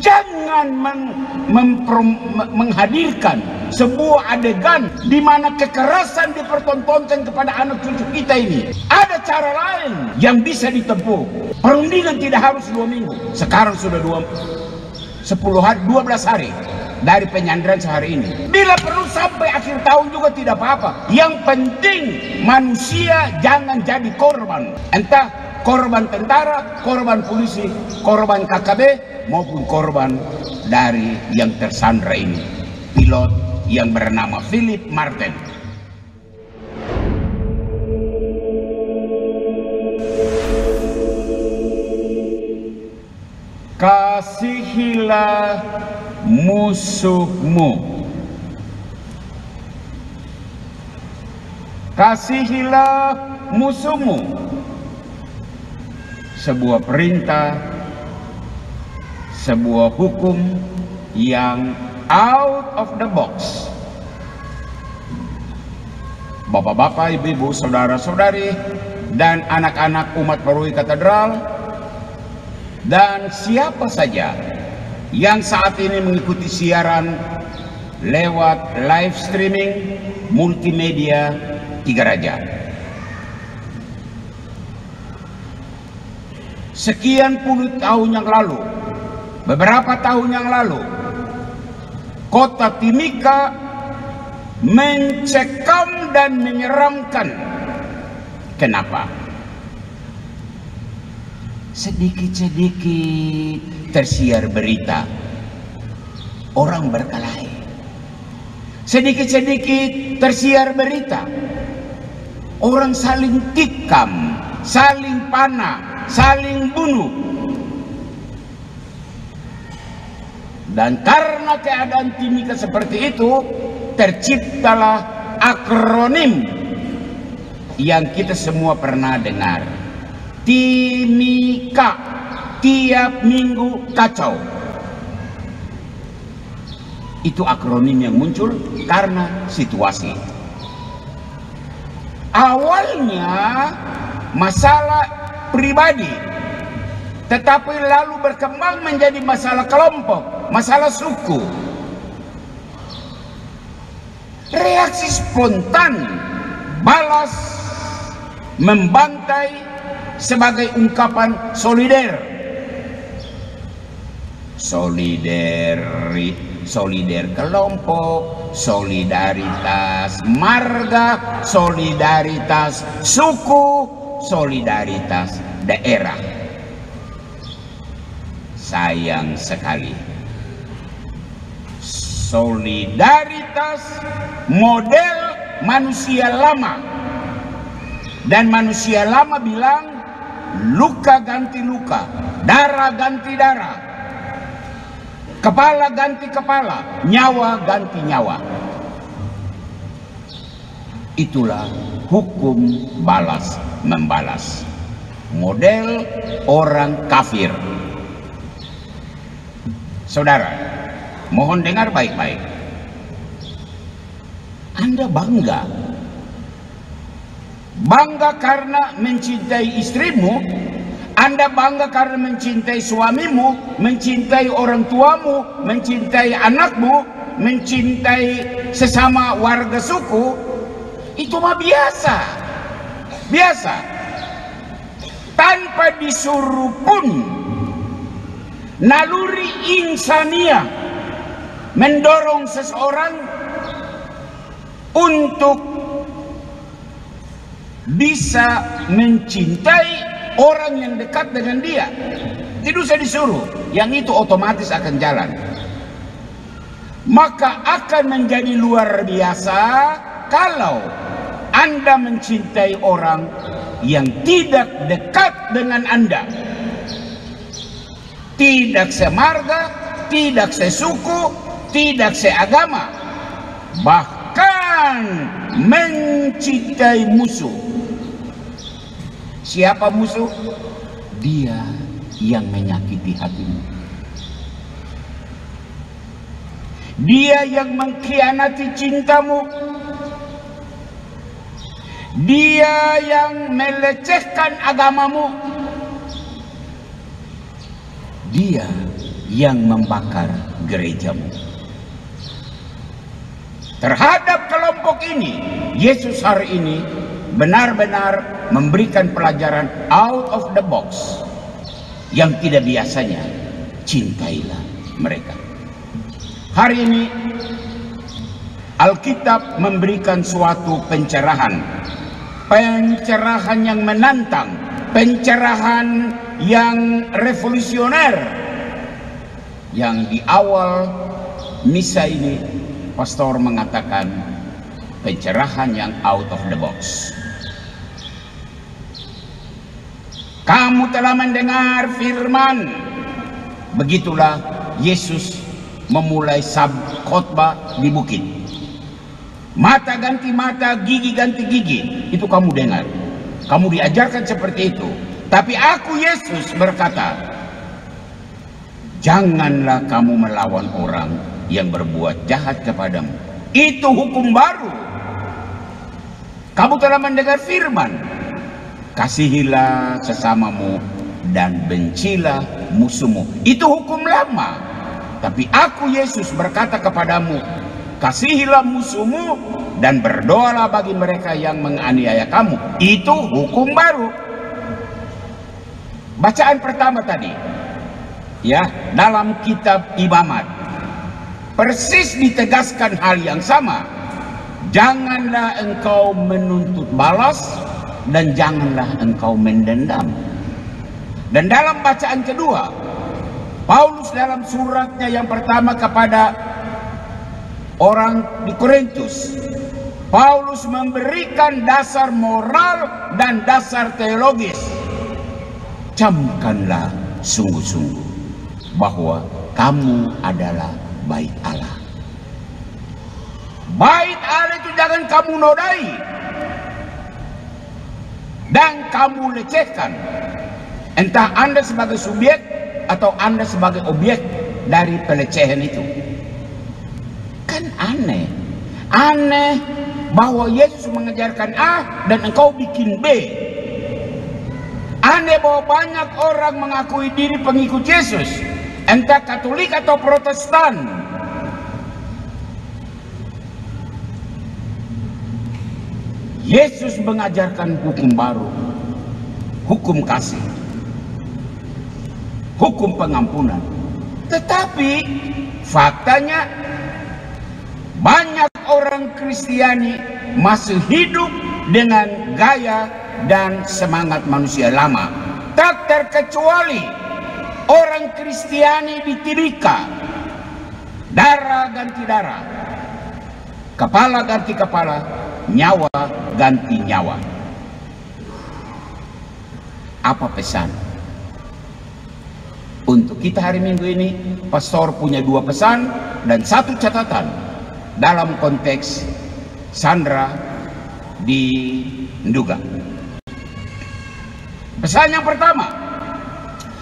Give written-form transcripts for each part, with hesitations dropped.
Jangan menghadirkan sebuah adegan di mana kekerasan dipertontonkan kepada anak cucu kita ini. Ada cara lain yang bisa ditempuh. Perundingan tidak harus 2 minggu. Sekarang sudah 12 hari dari penyanderaan sehari ini. Bila perlu sampai akhir tahun juga tidak apa-apa. Yang penting manusia jangan jadi korban. Entah korban tentara, korban polisi, korban KKB, maupun korban dari yang tersandra ini, pilot yang bernama Philip Martin. Kasihilah musuhmu. Kasihilah musuhmu. Sebuah perintah, sebuah hukum yang out of the box. Bapak-bapak, ibu-ibu, saudara-saudari, dan anak-anak umat Perui Katedral, dan siapa saja yang saat ini mengikuti siaran lewat live streaming multimedia Tiga Raja. Sekian puluh tahun yang lalu, beberapa tahun yang lalu, kota Timika mencekam dan menyeramkan. Kenapa? Sedikit-sedikit tersiar berita orang berkelahi. Sedikit-sedikit tersiar berita orang saling tikam, saling panah, saling bunuh. Dan karena keadaan Timika seperti itu, terciptalah akronim yang kita semua pernah dengar. Timika, tiap minggu kacau. Itu akronim yang muncul karena situasi. Awalnya masalah pribadi, tetapi lalu berkembang menjadi masalah kelompok, masalah suku. Reaksi spontan, balas, membantai sebagai ungkapan solider. Solider kelompok, solidaritas marga, solidaritas suku, solidaritas daerah. Sayang sekali, solidaritas model manusia lama, dan manusia lama bilang luka ganti luka, darah ganti darah, kepala ganti kepala, nyawa ganti nyawa. Itulah hukum balas membalas, model orang kafir. Saudara, mohon dengar baik-baik. Anda bangga karena mencintai istrimu, Anda bangga karena mencintai suamimu, mencintai orang tuamu, mencintai anakmu, mencintai sesama warga suku. Itu mah biasa, biasa. Tanpa disuruh pun, naluri insaniah mendorong seseorang untuk bisa mencintai orang yang dekat dengan dia. Tidak usah disuruh, yang itu otomatis akan jalan. Maka akan menjadi luar biasa kalau Anda mencintai orang yang tidak dekat dengan Anda, tidak semarga, tidak sesuku, tidak seagama, bahkan mencintai musuh. Siapa musuh? Dia yang menyakiti hatimu, dia yang mengkhianati cintamu, dia yang melecehkan agamamu, dia yang membakar gerejamu. Terhadap kelompok ini, Yesus hari ini benar-benar memberikan pelajaran out of the box yang tidak biasanya. Cintailah mereka. Hari ini Alkitab memberikan suatu pencerahan yang menantang, pencerahan yang revolusioner, yang di awal misa ini pastor mengatakan pencerahan yang out of the box. Kamu telah mendengar firman. Begitulah Yesus memulai khotbah di bukit. Mata ganti mata, gigi ganti gigi. Itu kamu dengar. Kamu diajarkan seperti itu. Tapi aku Yesus berkata, janganlah kamu melawan orang yang berbuat jahat kepadamu. Itu hukum baru. Kamu telah mendengar firman. Kasihilah sesamamu dan bencilah musuhmu. Itu hukum lama. Tapi aku Yesus berkata kepadamu, kasihilah musuhmu dan berdoalah bagi mereka yang menganiaya kamu. Itu hukum baru. Bacaan pertama tadi, ya, dalam kitab Imamat, persis ditegaskan hal yang sama. Janganlah engkau menuntut balas dan janganlah engkau mendendam. Dan dalam bacaan kedua, Paulus dalam suratnya yang pertama kepada orang di Korintus, Paulus memberikan dasar moral dan dasar teologis. Camkanlah sungguh-sungguh bahwa kamu adalah bait Allah. Bait Allah itu jangan kamu nodai dan kamu lecehkan. Entah Anda sebagai subjek atau Anda sebagai objek dari pelecehan itu. Kan aneh. Aneh bahwa Yesus mengajarkan A dan engkau bikin B. Aneh bahwa banyak orang mengakui diri pengikut Yesus, entah Katolik atau Protestan. Yesus mengajarkan hukum baru, hukum kasih, hukum pengampunan. Tetapi faktanya banyak orang Kristiani masih hidup dengan gaya dan semangat manusia lama. Tak terkecuali orang Kristiani di Timika, darah ganti darah, kepala ganti kepala, nyawa ganti nyawa. Apa pesan untuk kita hari Minggu ini? Pastor punya dua pesan dan satu catatan dalam konteks Sandra di Nduga. Pesan yang pertama,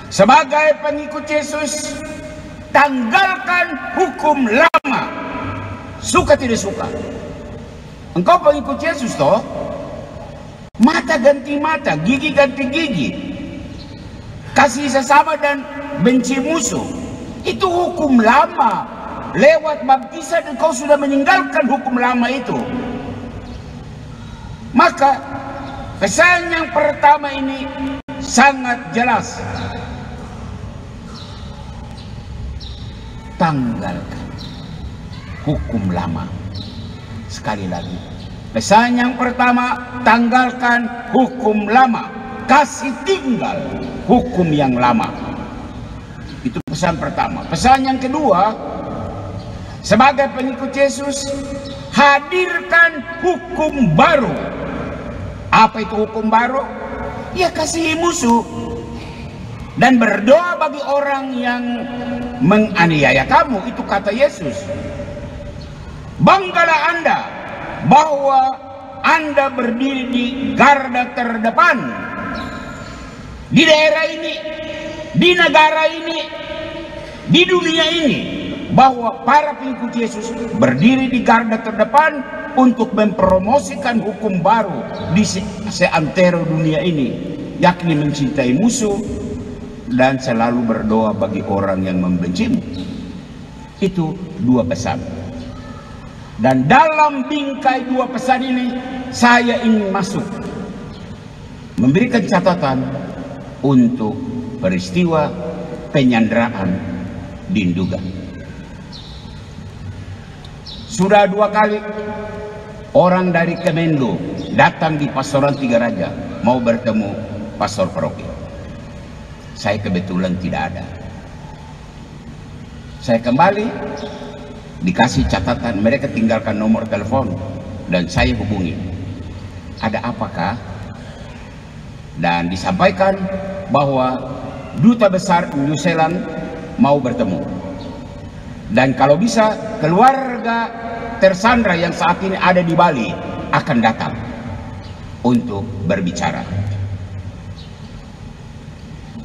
sebagai pengikut Yesus, tanggalkan hukum lama. Suka tidak suka, engkau pengikut Yesus toh. Mata ganti mata, gigi ganti gigi, kasih sesama dan benci musuh. Itu hukum lama. Lewat baptisan engkau sudah meninggalkan hukum lama itu. Maka pesan yang pertama ini sangat jelas. Tanggalkan hukum lama. Sekali lagi, pesan yang pertama, tanggalkan hukum lama. Kasih tinggal hukum yang lama. Itu pesan pertama. Pesan yang kedua, sebagai pengikut Yesus, hadirkan hukum baru. Apa itu hukum baru? Ya, kasihi musuh dan berdoa bagi orang yang menganiaya kamu. Itu kata Yesus. Banggalah Anda bahwa Anda berdiri di garda terdepan di daerah ini, di negara ini, di dunia ini, bahwa para pengikut Yesus berdiri di garda terdepan untuk mempromosikan hukum baru di seantero dunia ini, yakni mencintai musuh, dan selalu berdoa bagi orang yang membencimu. Itu dua pesan. Dan dalam bingkai dua pesan ini saya ingin masuk memberikan catatan untuk peristiwa penyanderaan di Nduga. Sudah dua kali orang dari Kemenlu datang di Pastoran Tiga Raja mau bertemu pastor paroki. Saya kebetulan tidak ada. Saya kembali, dikasih catatan, mereka tinggalkan nomor telepon dan saya hubungi. Ada apakah? Dan disampaikan bahwa Duta Besar New Zealand mau bertemu. Dan kalau bisa keluarga tersandra yang saat ini ada di Bali akan datang untuk berbicara.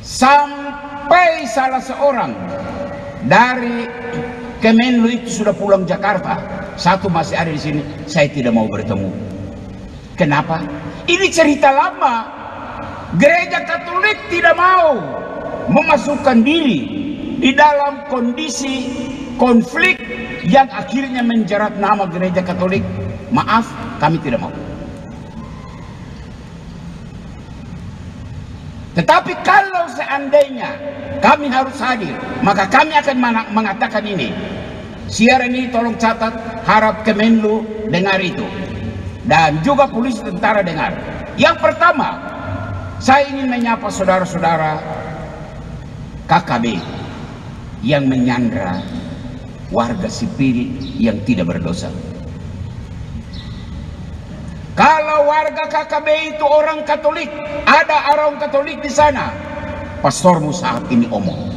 Sampai salah seorang dari Kemenlu itu sudah pulang Jakarta, satu masih ada di sini. Saya tidak mau bertemu. Kenapa? Ini cerita lama. Gereja Katolik tidak mau memasukkan diri di dalam kondisi konflik yang akhirnya menjerat nama Gereja Katolik. Maaf, kami tidak mau. Tetapi kalau seandainya kami harus hadir, maka kami akan mengatakan ini. Siaran ini tolong catat, harap Kemenlu dengar itu. Dan juga polisi tentara dengar. Yang pertama, saya ingin menyapa saudara-saudara KKB yang menyandra warga sipil yang tidak berdosa. Kalau warga KKB itu orang Katolik, ada orang Katolik di sana, pastormu saat ini omong.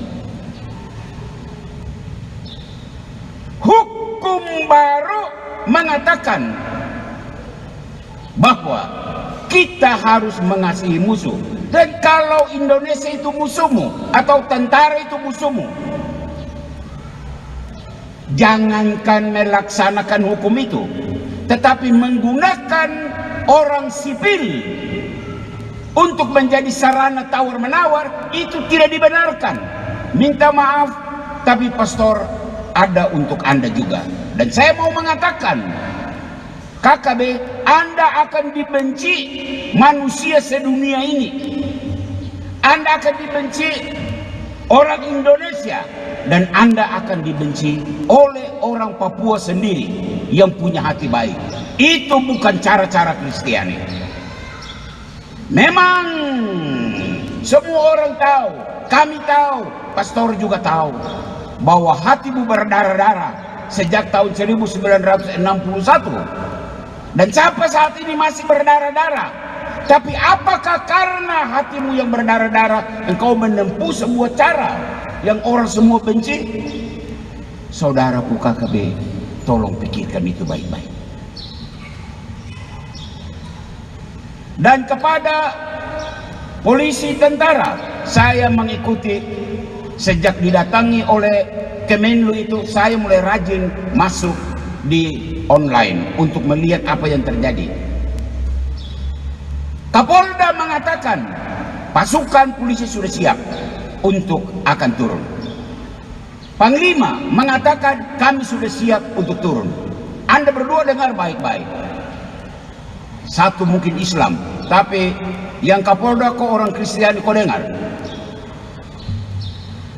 Hukum baru mengatakan bahwa kita harus mengasihi musuh. Dan kalau Indonesia itu musuhmu atau tentara itu musuhmu, jangankan melaksanakan hukum itu, tetapi menggunakan orang sipil untuk menjadi sarana tawar-menawar, itu tidak dibenarkan. Minta maaf, tapi pastor ada untuk Anda juga. Dan saya mau mengatakan, KKB, Anda akan dibenci manusia sedunia ini. Anda akan dibenci orang Indonesia. Dan Anda akan dibenci oleh orang Papua sendiri yang punya hati baik. Itu bukan cara-cara Kristiani. Memang semua orang tahu, kami tahu, pastor juga tahu, bahwa hatimu berdarah-darah sejak tahun 1961. Dan sampai saat ini masih berdarah-darah. Tapi apakah karena hatimu yang berdarah-darah engkau menempuh sebuah cara yang orang semua benci? Saudaraku KKB, tolong pikirkan itu baik-baik. Dan kepada polisi tentara, saya mengikuti sejak didatangi oleh Kemenlu itu, saya mulai rajin masuk di online untuk melihat apa yang terjadi. Kapolda mengatakan pasukan polisi sudah siap untuk akan turun. Panglima mengatakan kami sudah siap untuk turun. Anda berdua dengar baik-baik. Satu mungkin Islam, tapi yang Kapolda kok orang Kristiani kok dengar.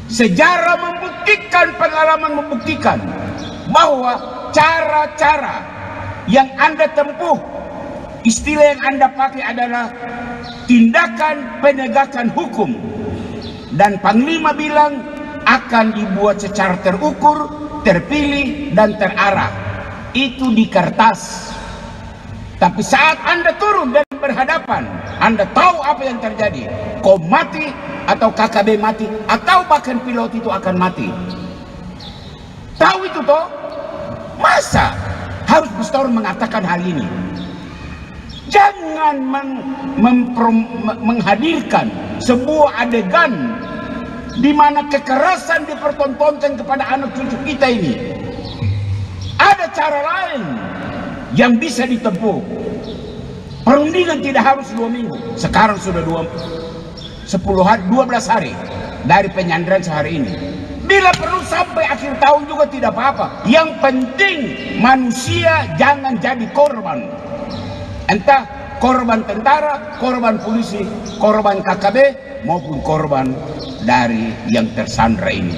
Sejarah membuktikan, pengalaman membuktikan bahwa cara-cara yang Anda tempuh, istilah yang Anda pakai adalah tindakan penegakan hukum. Dan Panglima bilang akan dibuat secara terukur, terpilih, dan terarah. Itu di kertas. Tapi saat Anda turun dan berhadapan, Anda tahu apa yang terjadi. Kau mati, atau KKB mati, atau bahkan pilot itu akan mati. Tahu itu toh? Masa harus pastor mengatakan hal ini? Jangan menghadirkan sebuah adegan di mana kekerasan dipertontonkan kepada anak cucu kita ini. Ada cara lain yang bisa ditempuh. Perundingan tidak harus 2 minggu. Sekarang sudah 12 hari. dari penyanderaan sehari ini. Bila perlu sampai akhir tahun juga tidak apa-apa. Yang penting manusia jangan jadi korban. Entah korban tentara, korban polisi, korban KKB, maupun korban dari yang tersandra ini,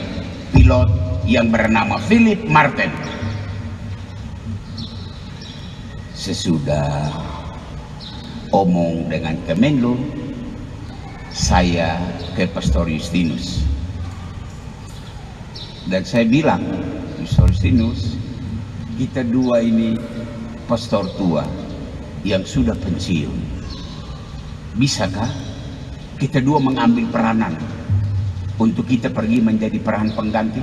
pilot yang bernama Philip Martin. Sesudah omong dengan Kemenlu, saya ke Pastor Justinus dan saya bilang, Pastor Justinus, kita dua ini pastor tua yang sudah pensiun. Bisakah kita dua mengambil peranan untuk kita pergi menjadi peran pengganti?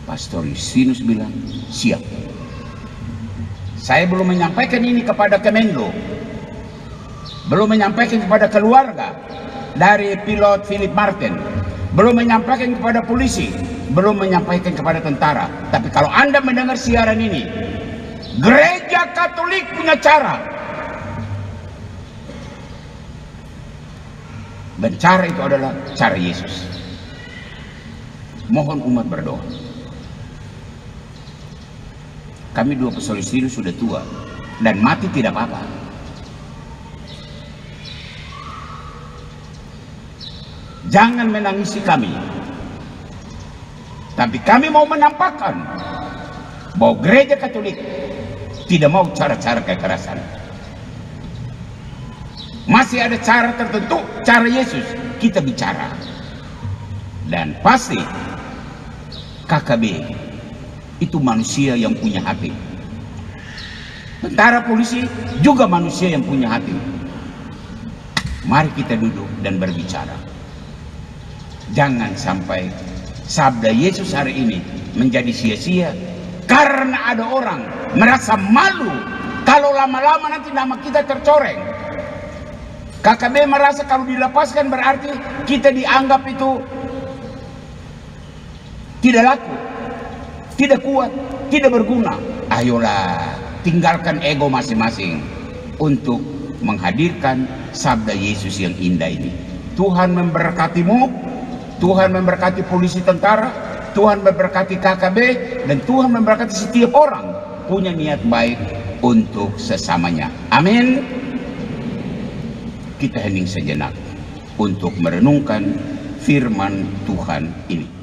Pastor Justinus bilang, siap. Saya belum menyampaikan ini kepada Kemenlu, belum menyampaikan kepada keluarga dari pilot Philip Martin, belum menyampaikan kepada polisi, belum menyampaikan kepada tentara. Tapi kalau Anda mendengar siaran ini, Gereja Katolik punya cara. Dan cara itu adalah cara Yesus. Mohon umat berdoa. Kami dua pastor Justinus sudah tua dan mati tidak apa-apa. Jangan menangisi kami. Tapi kami mau menampakkan bahwa gereja Katolik tidak mau cara-cara kekerasan. Masih ada cara tertentu, cara Yesus kita bicara. Dan pasti KKB itu manusia yang punya hati. Tentara polisi juga manusia yang punya hati. Mari kita duduk dan berbicara. Jangan sampai sabda Yesus hari ini menjadi sia-sia karena ada orang merasa malu kalau lama-lama nanti nama kita tercoreng. KKB merasa kalau dilepaskan berarti kita dianggap itu tidak laku, tidak kuat, tidak berguna. Ayolah, tinggalkan ego masing-masing untuk menghadirkan sabda Yesus yang indah ini. Tuhan memberkatimu, Tuhan memberkati polisi tentara, Tuhan memberkati KKB, dan Tuhan memberkati setiap orang punya niat baik untuk sesamanya. Amin. Kita hening sejenak untuk merenungkan firman Tuhan ini.